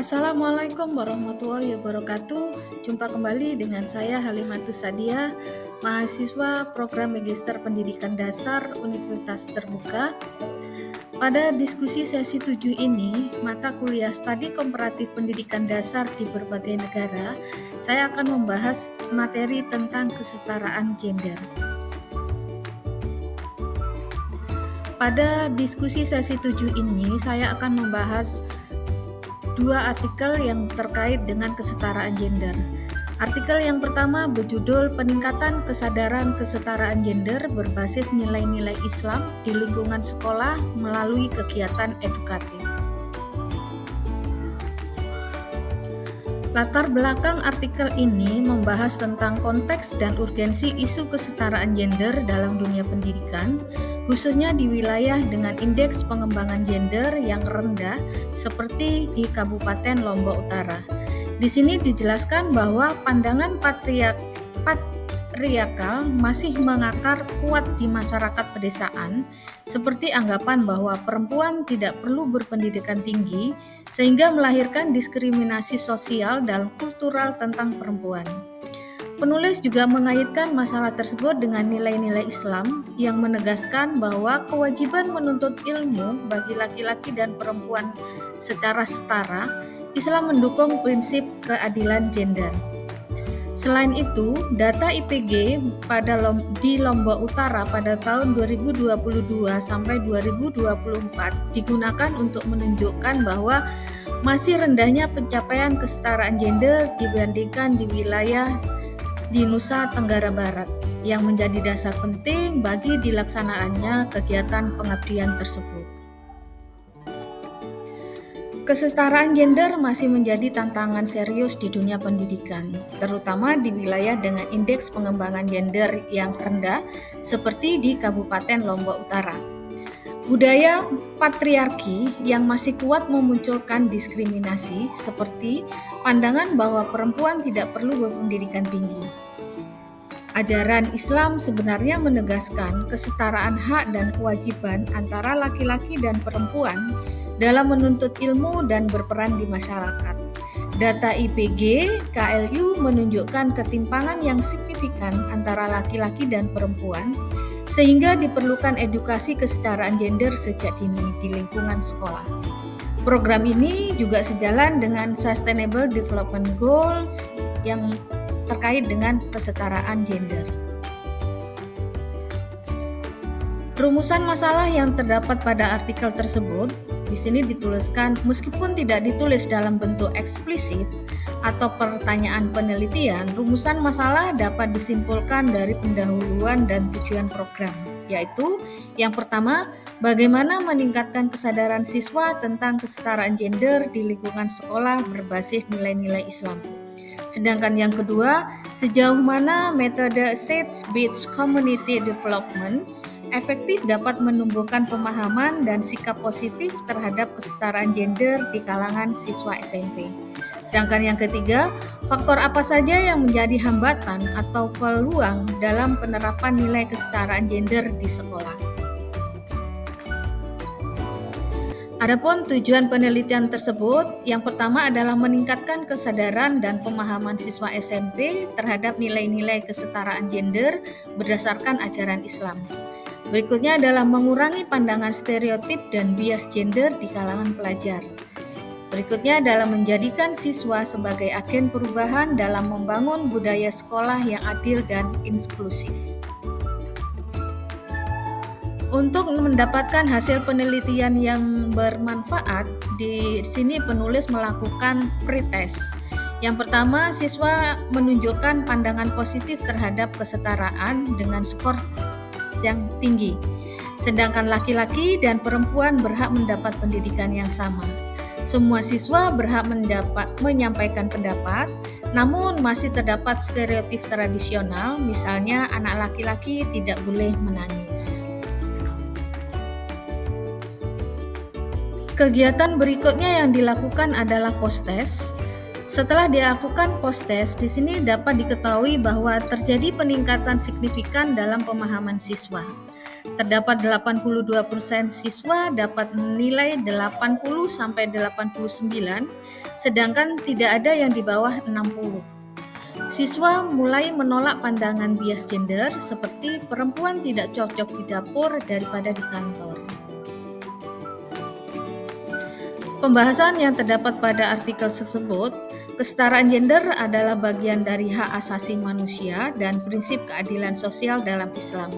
Assalamualaikum warahmatullahi wabarakatuh. Jumpa kembali dengan saya Halimatus Sadia, mahasiswa Program Magister Pendidikan Dasar Universitas Terbuka. Pada diskusi sesi 7 ini, mata kuliah Studi Komparatif Pendidikan Dasar di berbagai negara, saya akan membahas materi tentang kesetaraan gender. Pada diskusi sesi 7 ini, saya akan membahas dua artikel yang terkait dengan kesetaraan gender. Artikel yang pertama berjudul Peningkatan Kesadaran Kesetaraan Gender berbasis nilai-nilai Islam di lingkungan sekolah melalui kegiatan edukatif. Latar belakang artikel ini membahas tentang konteks dan urgensi isu kesetaraan gender dalam dunia pendidikan, khususnya di wilayah dengan indeks pengembangan gender yang rendah seperti di Kabupaten Lombok Utara. Di sini dijelaskan bahwa pandangan patriarkal masih mengakar kuat di masyarakat pedesaan, seperti anggapan bahwa perempuan tidak perlu berpendidikan tinggi sehingga melahirkan diskriminasi sosial dan kultural tentang perempuan. Penulis juga mengaitkan masalah tersebut dengan nilai-nilai Islam yang menegaskan bahwa kewajiban menuntut ilmu bagi laki-laki dan perempuan secara setara. Islam mendukung prinsip keadilan gender. Selain itu, data IPG di Lombok Utara pada tahun 2022 sampai 2024 digunakan untuk menunjukkan bahwa masih rendahnya pencapaian kesetaraan gender dibandingkan di wilayah di Nusa Tenggara Barat, yang menjadi dasar penting bagi dilaksanakannya kegiatan pengabdian tersebut. Kesetaraan gender masih menjadi tantangan serius di dunia pendidikan, terutama di wilayah dengan indeks pengembangan gender yang rendah seperti di Kabupaten Lombok Utara. Budaya patriarki yang masih kuat memunculkan diskriminasi seperti pandangan bahwa perempuan tidak perlu berpendidikan tinggi. Ajaran Islam sebenarnya menegaskan kesetaraan hak dan kewajiban antara laki-laki dan perempuan dalam menuntut ilmu dan berperan di masyarakat. Data IPG KLU menunjukkan ketimpangan yang signifikan antara laki-laki dan perempuan, sehingga diperlukan edukasi kesetaraan gender sejak dini di lingkungan sekolah. Program ini juga sejalan dengan Sustainable Development Goals yang terkait dengan kesetaraan gender. Rumusan masalah yang terdapat pada artikel tersebut di sini dituliskan, meskipun tidak ditulis dalam bentuk eksplisit atau pertanyaan penelitian, rumusan masalah dapat disimpulkan dari pendahuluan dan tujuan program, yaitu yang pertama, bagaimana meningkatkan kesadaran siswa tentang kesetaraan gender di lingkungan sekolah berbasis nilai-nilai Islam. Sedangkan yang kedua, sejauh mana metode Sage-Based Community Development efektif dapat menumbuhkan pemahaman dan sikap positif terhadap kesetaraan gender di kalangan siswa SMP. Sedangkan yang ketiga, faktor apa saja yang menjadi hambatan atau peluang dalam penerapan nilai kesetaraan gender di sekolah. Adapun tujuan penelitian tersebut, yang pertama adalah meningkatkan kesadaran dan pemahaman siswa SMP terhadap nilai-nilai kesetaraan gender berdasarkan ajaran Islam. Berikutnya adalah mengurangi pandangan stereotip dan bias gender di kalangan pelajar. Berikutnya adalah menjadikan siswa sebagai agen perubahan dalam membangun budaya sekolah yang adil dan inklusif. Untuk mendapatkan hasil penelitian yang bermanfaat, di sini penulis melakukan pretest. Yang pertama, siswa menunjukkan pandangan positif terhadap kesetaraan dengan skor yang tinggi. Sedangkan laki-laki dan perempuan berhak mendapat pendidikan yang sama. Semua siswa berhak menyampaikan pendapat, namun masih terdapat stereotip tradisional, misalnya anak laki-laki tidak boleh menangis. Kegiatan berikutnya yang dilakukan adalah post-test. Setelah dilakukan post-test, di sini dapat diketahui bahwa terjadi peningkatan signifikan dalam pemahaman siswa. Terdapat 82% siswa dapat nilai 80-89, sedangkan tidak ada yang di bawah 60. Siswa mulai menolak pandangan bias gender seperti perempuan tidak cocok di dapur daripada di kantor. Pembahasan yang terdapat pada artikel tersebut, kesetaraan gender adalah bagian dari hak asasi manusia dan prinsip keadilan sosial dalam Islam.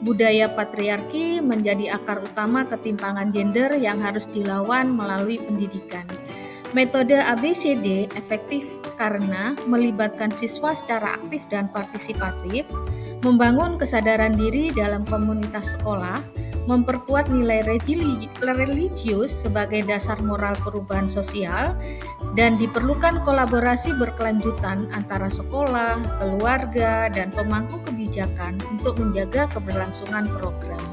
Budaya patriarki menjadi akar utama ketimpangan gender yang harus dilawan melalui pendidikan. Metode ABCD efektif karena melibatkan siswa secara aktif dan partisipatif, membangun kesadaran diri dalam komunitas sekolah, memperkuat nilai religius sebagai dasar moral perubahan sosial, dan diperlukan kolaborasi berkelanjutan antara sekolah, keluarga, dan pemangku kebijakan untuk menjaga keberlangsungan program.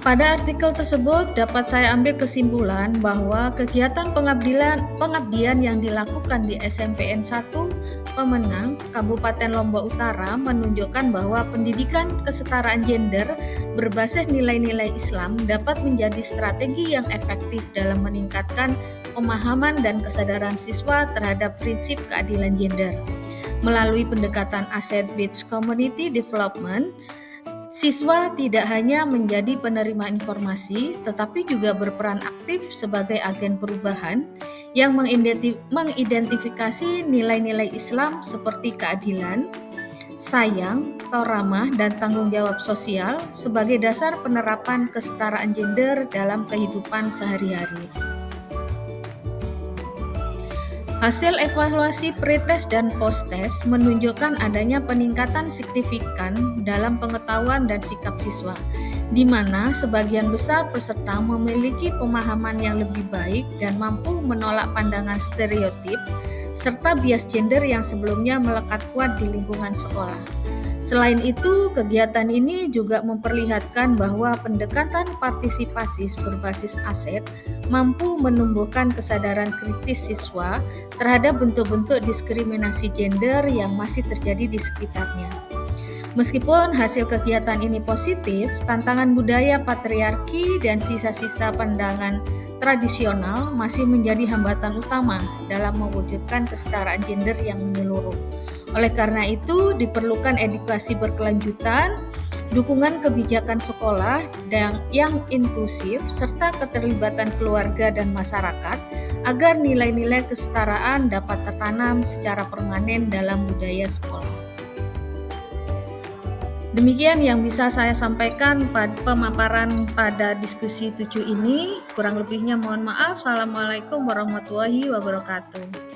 Pada artikel tersebut dapat saya ambil kesimpulan bahwa kegiatan pengabdian yang dilakukan di SMPN 1 Pemenang, Kabupaten Lombok Utara menunjukkan bahwa pendidikan kesetaraan gender berbasis nilai-nilai Islam dapat menjadi strategi yang efektif dalam meningkatkan pemahaman dan kesadaran siswa terhadap prinsip keadilan gender. Melalui pendekatan asset-based community development, siswa tidak hanya menjadi penerima informasi, tetapi juga berperan aktif sebagai agen perubahan yang mengidentifikasi nilai-nilai Islam seperti keadilan, sayang, ramah, dan tanggung jawab sosial sebagai dasar penerapan kesetaraan gender dalam kehidupan sehari-hari. Hasil evaluasi pretest dan posttest menunjukkan adanya peningkatan signifikan dalam pengetahuan dan sikap siswa, di mana sebagian besar peserta memiliki pemahaman yang lebih baik dan mampu menolak pandangan stereotip serta bias gender yang sebelumnya melekat kuat di lingkungan sekolah. Selain itu, kegiatan ini juga memperlihatkan bahwa pendekatan partisipasi berbasis aset mampu menumbuhkan kesadaran kritis siswa terhadap bentuk-bentuk diskriminasi gender yang masih terjadi di sekitarnya. Meskipun hasil kegiatan ini positif, tantangan budaya patriarki dan sisa-sisa pandangan tradisional masih menjadi hambatan utama dalam mewujudkan kesetaraan gender yang menyeluruh. Oleh karena itu, diperlukan edukasi berkelanjutan, dukungan kebijakan sekolah yang inklusif, serta keterlibatan keluarga dan masyarakat agar nilai-nilai kesetaraan dapat tertanam secara permanen dalam budaya sekolah. Demikian yang bisa saya sampaikan pada pemaparan pada diskusi 7 ini. Kurang lebihnya mohon maaf. Assalamualaikum warahmatullahi wabarakatuh.